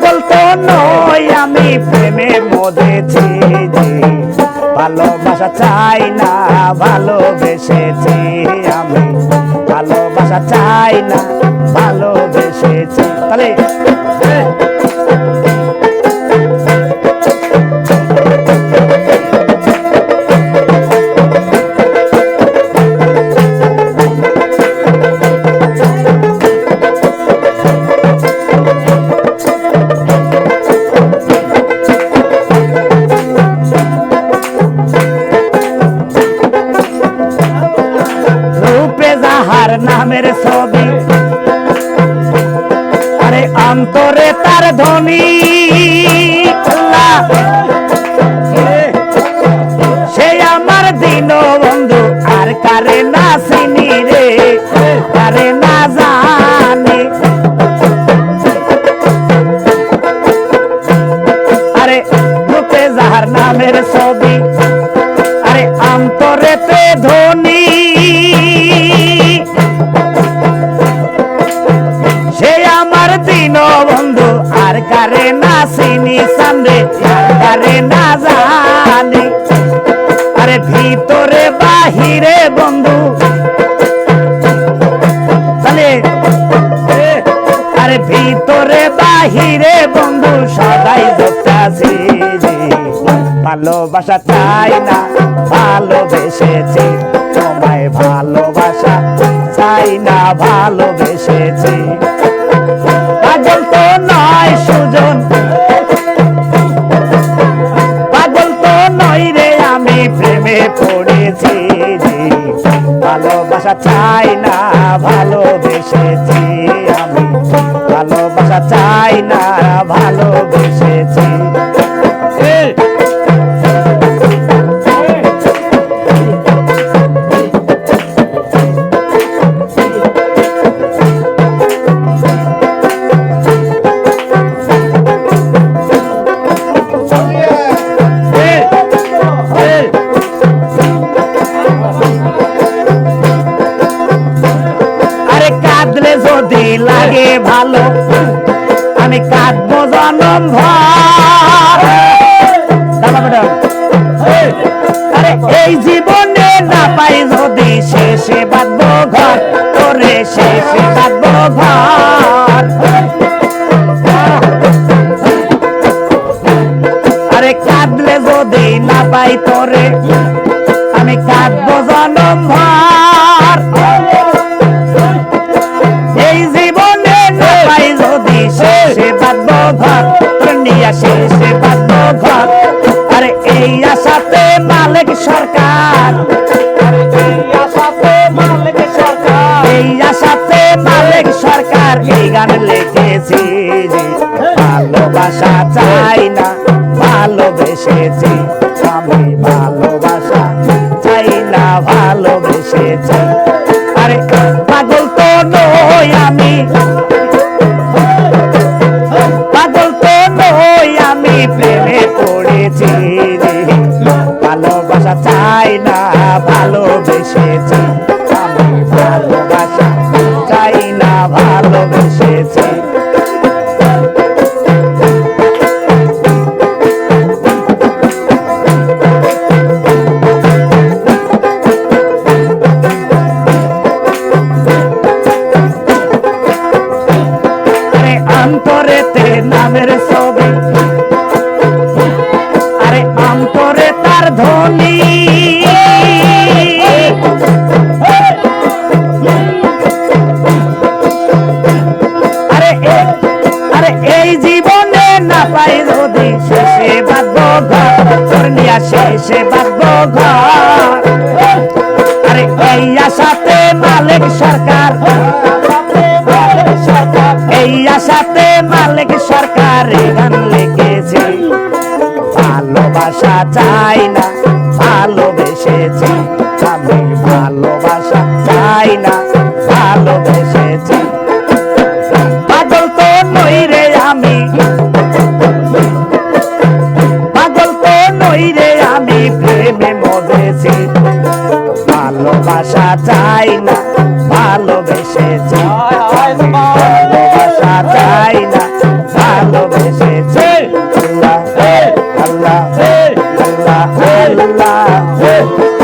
পাগল তো নই আমি প্রেমে মজেছি যে ভালোবাসা চাই না ভালোবেসেছি আমি ভালোবাসা চাই না ভালোবেসেছি তাহলে নামের ছবি আরে অন্তরে তার ধ্বনি সে আমার দিন বন্ধু আর কারে না চিনি রে কারে না জানি আরে রূপে যাহার নামের ছবি আরে অন্তরেতে ধ্বনি বন্ধু আর কারে না চিনি সামনে কারে না জানি আরে ভিতরে বাহিরে বন্ধু তাহলে আরে ভিতরে বাহিরে বন্ধু সদাই যোগতাছি ভালোবাসা চাই না ভালোবেসেছি তোমায় ভালোবাসা চাই না ভালোবেসেছি পাগল তো নয় সুজন পাগল তো নই রে আমি প্রেমে পড়েছি ভালোবাসা চাই না ভালোবেসেছি আমি ভালোবাসা চাই না ভালোবেসেছি লাগে ভালো আমি কাঁদবো জনম ভর আরে এই জীবনে না পাই যদি শেষে বাঁধবো ঘর তোরে শেষে বাঁধবো ঘর আরে কাঁদলে যদি না পাই তোরে আমি কাঁদবো জনম ভর এই জীবনে না পাই যদি শেষে বাঁধবো ঘর নিয়া শেষে বাঁধবো ঘর আরে এই আশাতে মালিক সরকার এই আশাতে মালিক সরকার এই গান লিখেছি ভালোবাসা চাই না ভালোবেসেছি আমি ভালোবাসা চাই না ভালোবেসেছি আরে পাগল তো নই আমি পাগল তো নই আমি প্রেমে পড়েছি ভালোবাসা চাই না ভালোবেসেছি আমি ভালোবাসা চাই না ভালোবেসেছি অন্তরেতে নামের ছবি আরে অন্তরে তার ধ্বনি আরে আরে এই জীবনে না পাই যদি শেষে বাঁধবো ঘর তোর নিয়া শেষে বাঁধবো ঘর আরে এই আশাতে মালিক সরকার এই আশাতে মালিক সরকার গান লিখেছি ভালোবাসা চাই না ভালোবেসেছি আমি ভালোবাসা চাই না ভালোবেসেছি পাগল তো নই রে আমি পাগল তো নই রে আমি প্রেমে মজেছি ভালোবাসা চাই না ভালোবেসেছি ভালোবাসা চাই না ভালো এসেছে আল্লাহ আল্লাহ আল্লাহ আল্লাহ